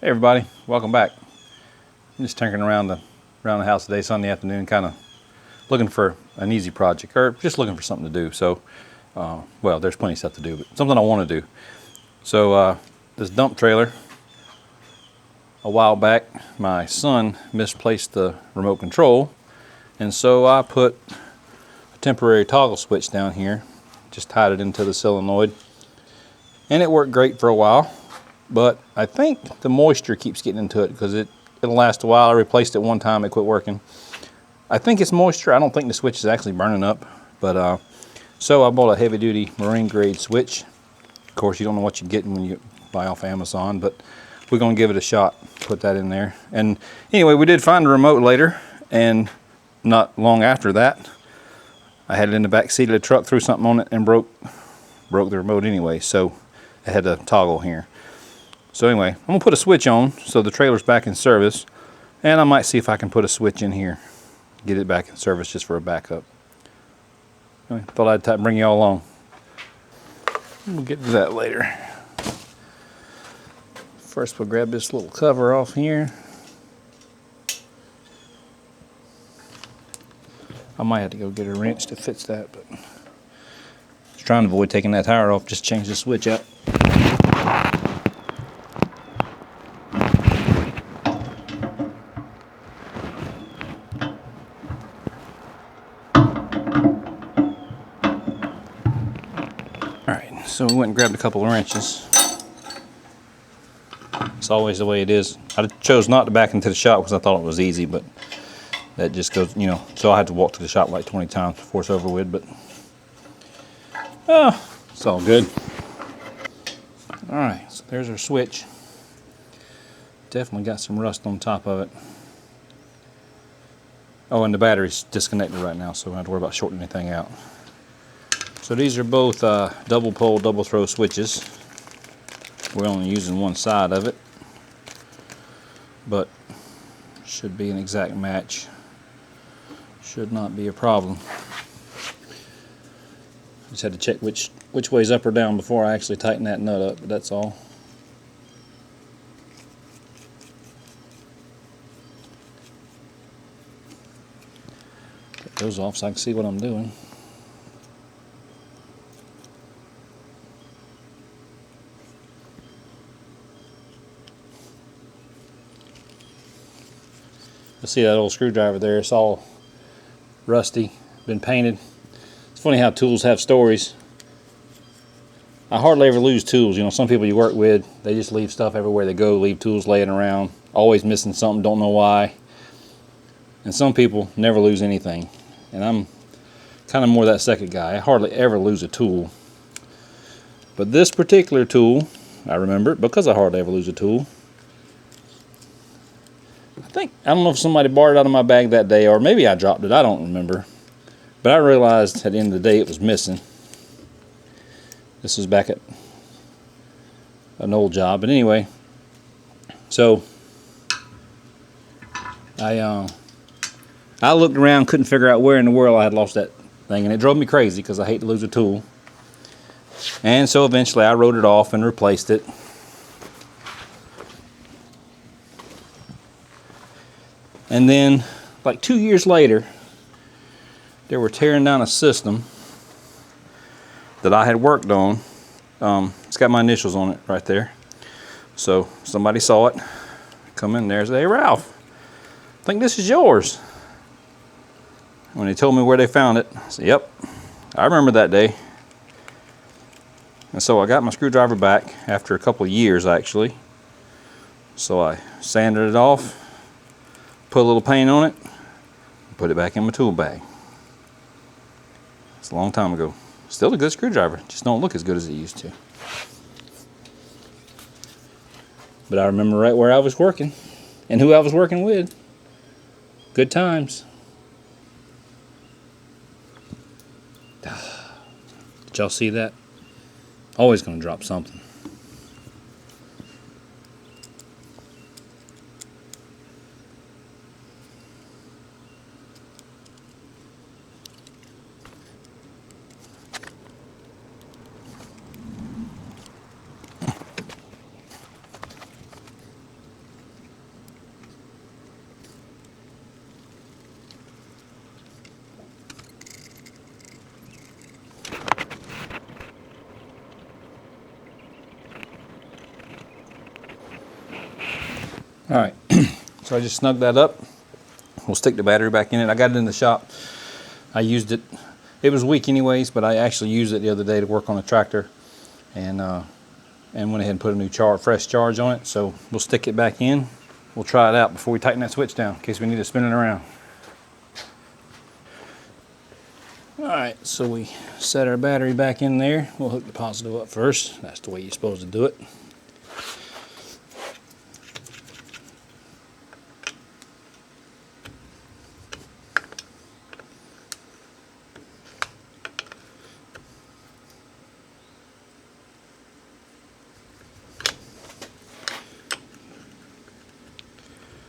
Hey everybody, welcome back. I'm just tinkering around the house today, Sunday afternoon, kind of looking for an easy project or just looking for something to do. So, well, there's plenty of stuff to do, but something I want to do. So, this dump trailer, a while back, my son misplaced the remote control, and so I put a temporary toggle switch down here, just tied it into the solenoid, and it worked great for a while. But I think the moisture keeps getting into it because it'll last a while. I replaced it one time, it quit working. I think it's moisture. I don't think the switch is actually burning up. But so I bought a heavy duty marine grade switch. Of course, you don't know what you're getting when you buy off Amazon, but we're gonna give it a shot. Put that in there. And anyway, we did find a remote later, and not long after that, I had it in the back seat of the truck, threw something on it, and broke the remote anyway. So I had to toggle here. So anyway, I'm gonna put a switch on so the trailer's back in service, and I might see if I can put a switch in here, get it back in service just for a backup. Anyway, thought I'd bring you all along. We'll get to that later. First, we'll grab this little cover off here. I might have to go get a wrench to fix that, but I was trying to avoid taking that tire off. Just change the switch out. So we went and grabbed a couple of wrenches. It's always the way it is. I chose not to back into the shop because I thought it was easy, but that just goes, so I had to walk to the shop like 20 times before it's over with, but it's all good. All right, so there's our switch. Definitely got some rust on top of it. Oh, and the battery's disconnected right now, so we don't have to worry about shorting anything out. So these are both double pole, double throw switches. We're only using one side of it, but should be an exact match. Should not be a problem. Just had to check which way's up or down before I actually tighten that nut up, but that's all. Get those off so I can see what I'm doing. You'll see that old screwdriver there, it's all rusty, been painted. It's funny how tools have stories. I hardly ever lose tools. Some people you work with, they just leave stuff everywhere they go, leave tools laying around, always missing something, don't know why. And some people never lose anything. And I'm kind of more that second guy. I hardly ever lose a tool. But this particular tool, I remember it because I hardly ever lose a tool. I don't know if somebody borrowed it out of my bag that day, or maybe I dropped it, I don't remember. But I realized at the end of the day it was missing. This was back at an old job, but anyway. So I looked around, couldn't figure out where in the world I had lost that thing, and it drove me crazy because I hate to lose a tool. And so eventually I wrote it off and replaced it. And then, like 2 years later, they were tearing down a system that I had worked on. It's got my initials on it right there. So somebody saw it, come in there and say, "Hey Ralph, I think this is yours." When they told me where they found it, I said, "Yep, I remember that day." And so I got my screwdriver back after a couple of years actually. So I sanded it off, put a little paint on it, and put it back in my tool bag. It's a long time ago. Still a good screwdriver, just don't look as good as it used to. But I remember right where I was working and who I was working with. Good times. Did y'all see that? Always gonna drop something. All right, so I just snugged that up. We'll stick the battery back in it. I got it in the shop. I used it. It was weak anyways, but I actually used it the other day to work on the tractor, and went ahead and put a new fresh charge on it. So we'll stick it back in. We'll try it out before we tighten that switch down in case we need to spin it around. All right, so we set our battery back in there. We'll hook the positive up first. That's the way you're supposed to do it.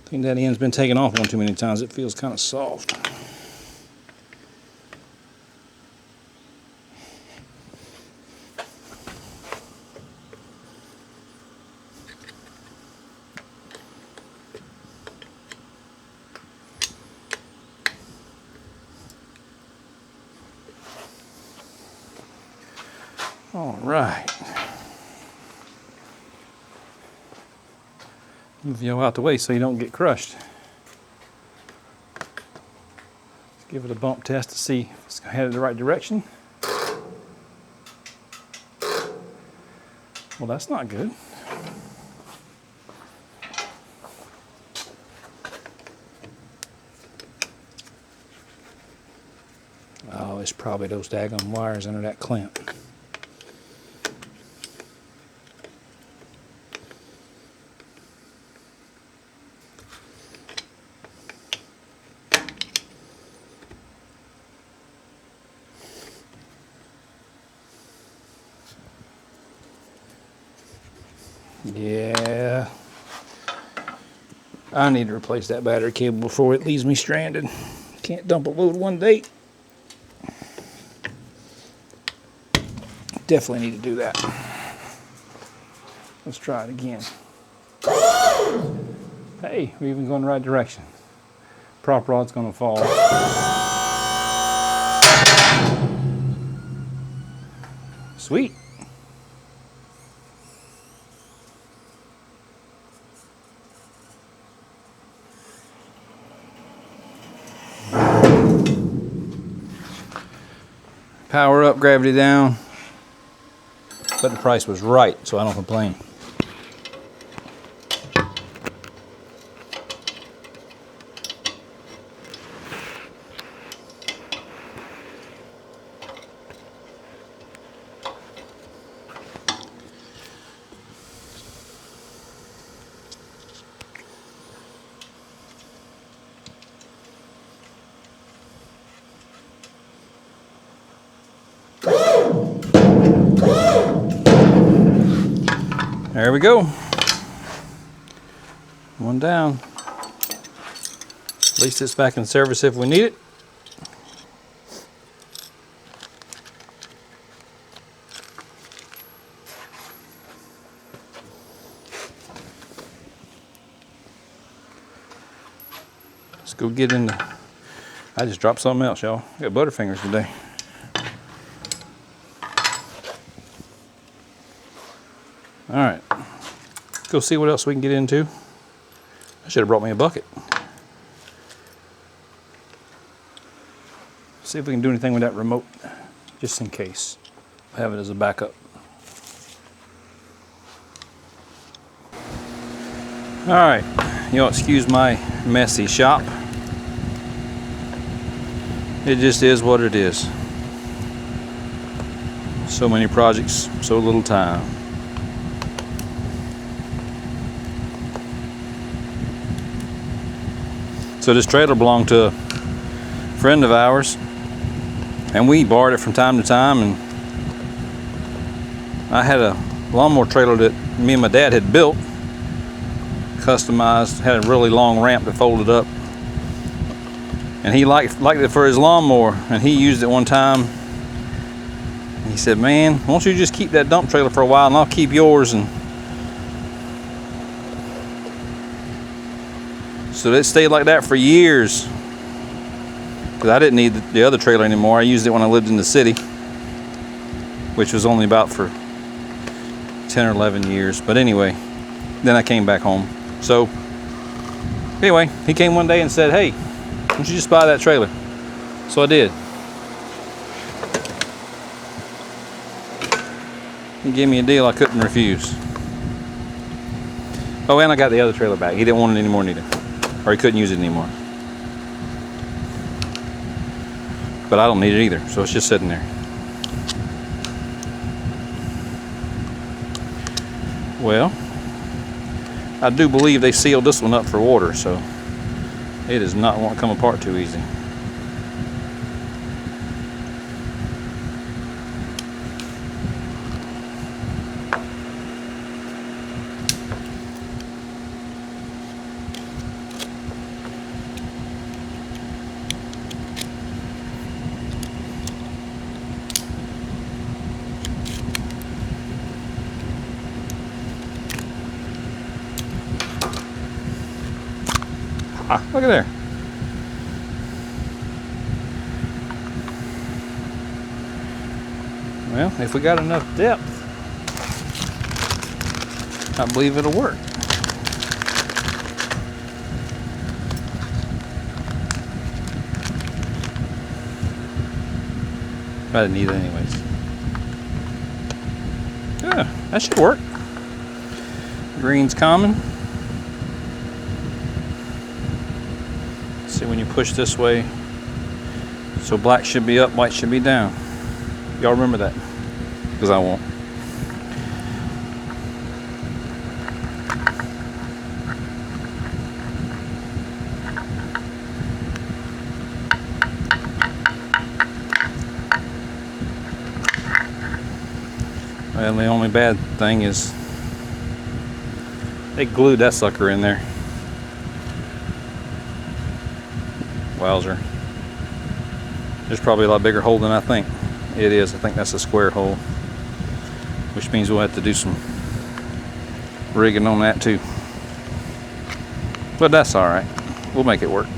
I think that end's been taken off one too many times. It feels kind of soft. All right. Move you out the way so you don't get crushed. Let's give it a bump test to see if it's headed the right direction. Well, that's not good. Oh, it's probably those daggone wires under that clamp. Yeah, I need to replace that battery cable before it leaves me stranded. Can't dump a load one day. Definitely need to do that. Let's try it again. Hey, we're even going the right direction. Prop rod's gonna fall. Sweet. Power up, gravity down. But the price was right, so I don't complain. There we go. One down. At least it's back in service if we need it. Let's go get in the... I just dropped something else, y'all. Got Butterfingers today. All right, let's go see what else we can get into. I should have brought me a bucket. See if we can do anything with that remote, just in case. I'll have it as a backup. All right, you'll excuse my messy shop. It just is what it is. So many projects, so little time. So this trailer belonged to a friend of ours, and we borrowed it from time to time. And I had a lawnmower trailer that me and my dad had built, customized, had a really long ramp that folded up, and he liked it for his lawnmower, and he used it one time. He said, "Man, why don't you just keep that dump trailer for a while, and I'll keep yours." And so it stayed like that for years, because I didn't need the other trailer anymore. I used it when I lived in the city, which was only about for 10 or 11 years. But anyway, then I came back home. So Anyway, he came one day and said, hey, why don't you just buy that trailer? So I did. He gave me a deal I couldn't refuse. Oh, and I got the other trailer back. He didn't want it anymore neither. Or he couldn't use it anymore. But I don't need it either, so it's just sitting there. Well, I do believe they sealed this one up for water, so it does not want to come apart too easy. Ah, look at there. Well, if we got enough depth, I believe it'll work. I didn't need it anyways. Yeah, that should work. Green's common. See, when you push this way, so black should be up, white should be down. Y'all remember that? Because I won't. Well, the only bad thing is they glued that sucker in there. Wowzer. There's probably a lot bigger hole than I think it is. I think that's a square hole, which means we'll have to do some rigging on that too. But that's all right. We'll make it work.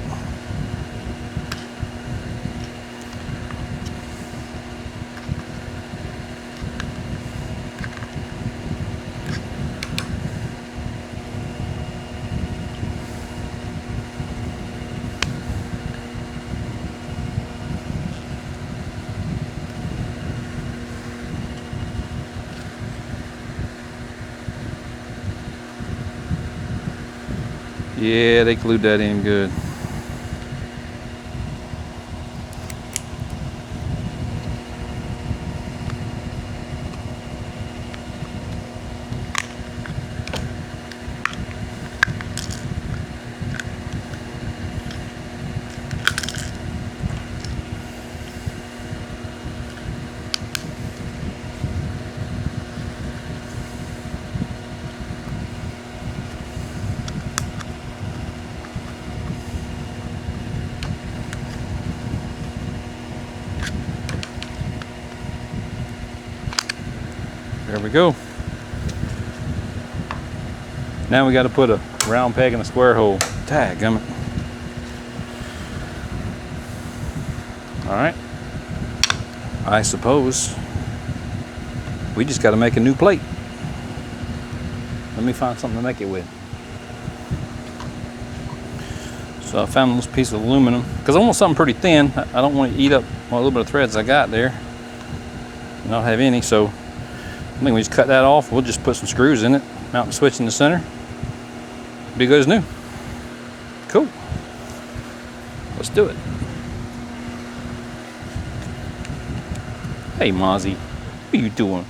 Yeah, they glued that in good. There we go. Now we got to put a round peg in a square hole. Dadgummit. All right. I suppose we just got to make a new plate. Let me find something to make it with. So I found this piece of aluminum because I want something pretty thin. I don't want to eat up a little bit of threads I got there and not have any. So I think we just cut that off. We'll just put some screws in it, mount the switch in the center. Be good as new. Cool. Let's do it. Hey, Mozzie, what are you doing?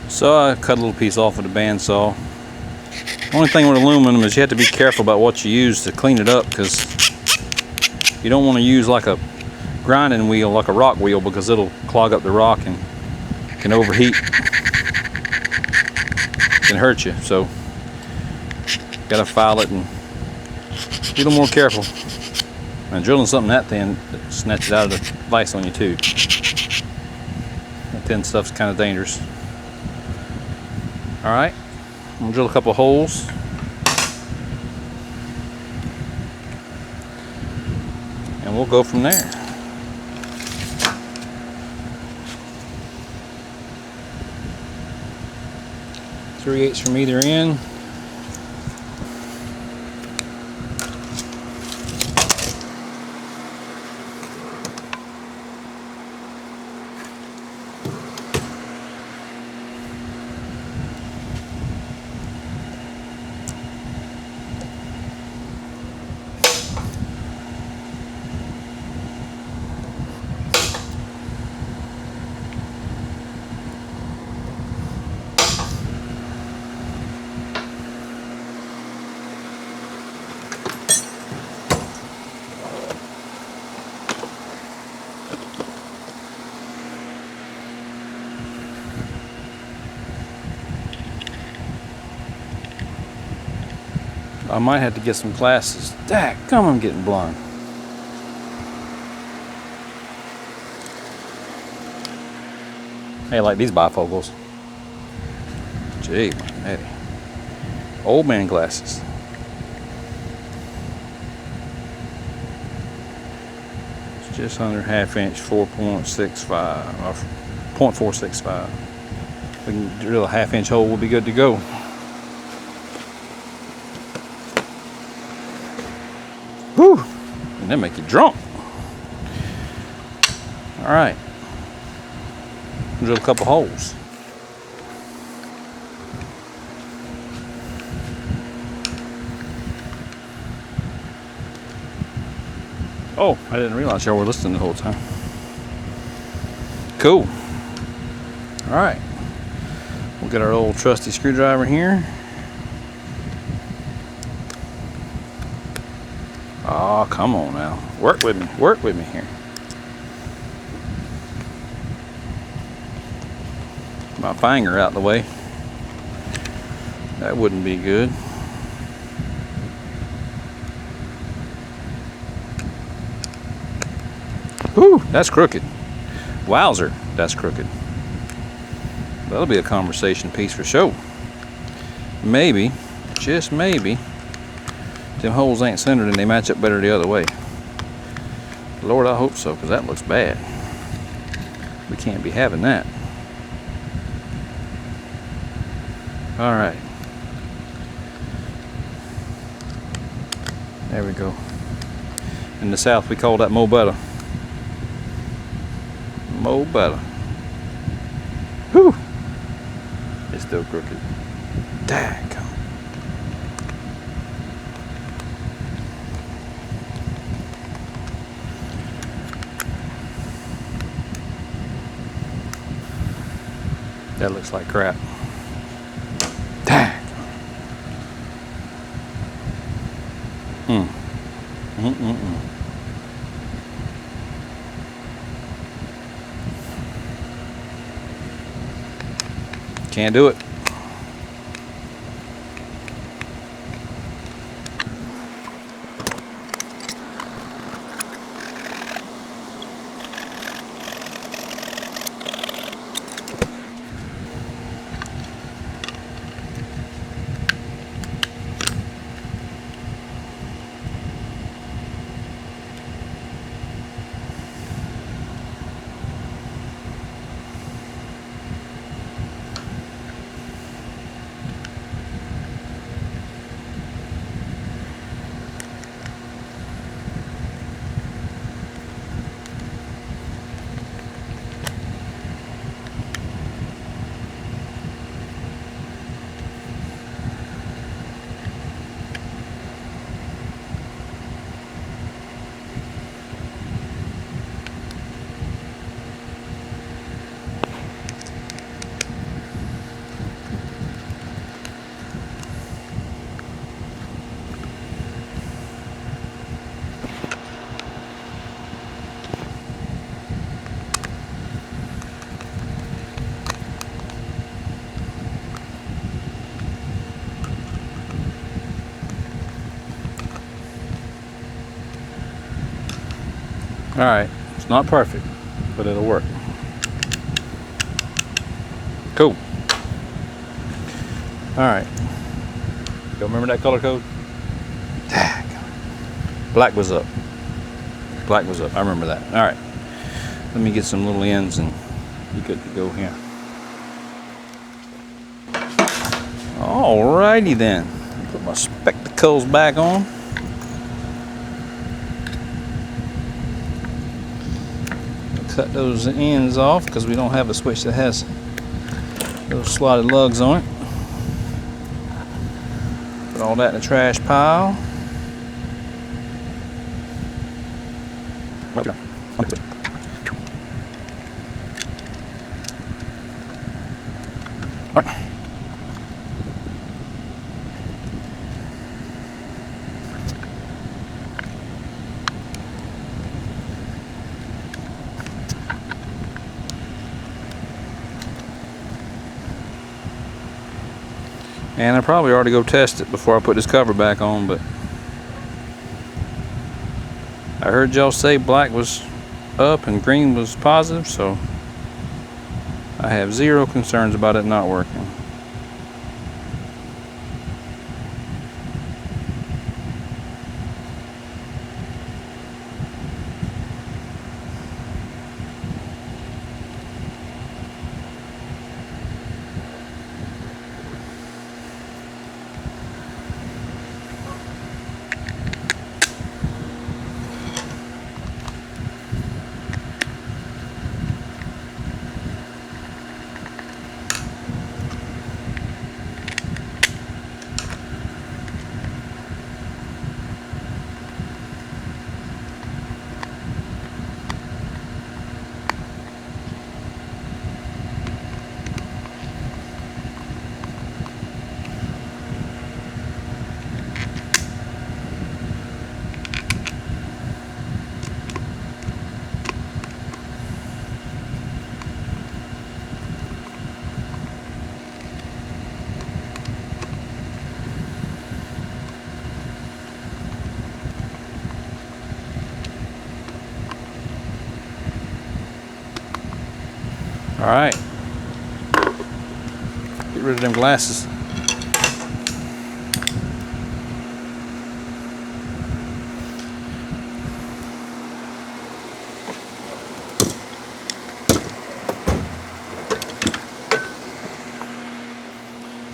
So I cut a little piece off with a bandsaw. Only thing with aluminum is you have to be careful about what you use to clean it up, because you don't want to use like a grinding wheel, like a rock wheel, because it'll clog up the rock and can overheat. Can hurt you. So gotta file it and be a little more careful. And drilling something that thin snatches out of the vise on you too. That thin stuff's kind of dangerous. All right, I'm gonna drill a couple holes. and we'll go from there. Three-eighths from either end. I might have to get some glasses. Dang, come, I'm getting blind. Hey, I like these bifocals. Gee, Eddie. Old man glasses. It's just under ½ inch, 4.65 or 0.465. We can drill a ½ inch hole, we'll be good to go. Whew, and that make you drunk. All right, drill a couple holes. Oh, I didn't realize y'all were listening the whole time. Cool. All right, we'll get our old trusty screwdriver here. Oh, come on now. Work with me here. My finger out the way. That wouldn't be good. Whew, that's crooked. Wowzer, that's crooked. That'll be a conversation piece for sure. Maybe, just maybe, them holes ain't centered and they match up better the other way. Lord, I hope so, because that looks bad. We can't be having that. All right. There we go. In the South, we call that mo better. Mo better. Whew. It's still crooked. Dang. That looks like crap. Dang. Can't do it. All right, it's not perfect, but it'll work. Cool. All right. Y'all remember that color code? Black was up. Black was up. I remember that. All right. Let me get some little ends and be good to go here. Alrighty then. Put my spectacles back on. Cut those ends off because we don't have a switch that has those slotted lugs on it. Put all that in the trash pile. All right. And I probably ought to go test it before I put this cover back on, but I heard y'all say black was up and green was positive, so I have zero concerns about it not working. All right, get rid of them glasses.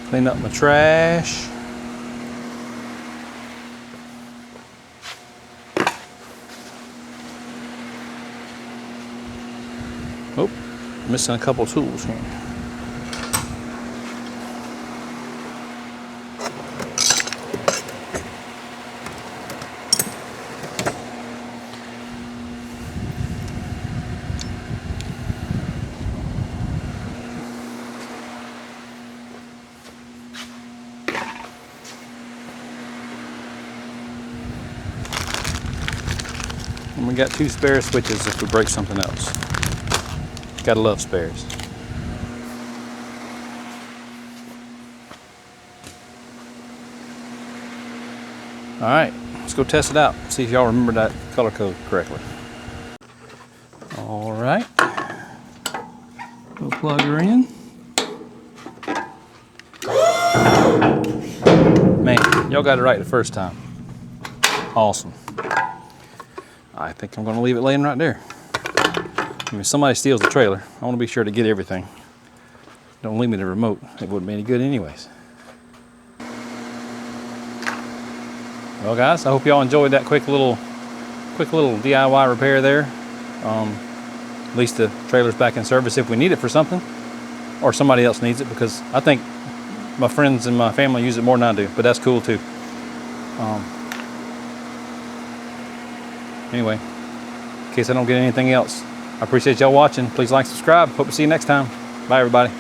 Clean up my trash. Oh, missing a couple tools here. And we got 2 spare switches if we break something else. Gotta love spares. All right, let's go test it out. See if y'all remember that color code correctly. All right, we'll plug her in. Man, y'all got it right the first time. Awesome. I think I'm gonna leave it laying right there. I mean, if somebody steals the trailer, I want to be sure to get everything. Don't leave me the remote. It wouldn't be any good anyways. Well guys, I hope y'all enjoyed that quick little DIY repair there. At least the trailer's back in service if we need it for something, or somebody else needs it, because I think my friends and my family use it more than I do, but that's cool too. Anyway, in case I don't get anything else, I appreciate y'all watching. Please like, subscribe. Hope to see you next time. Bye everybody.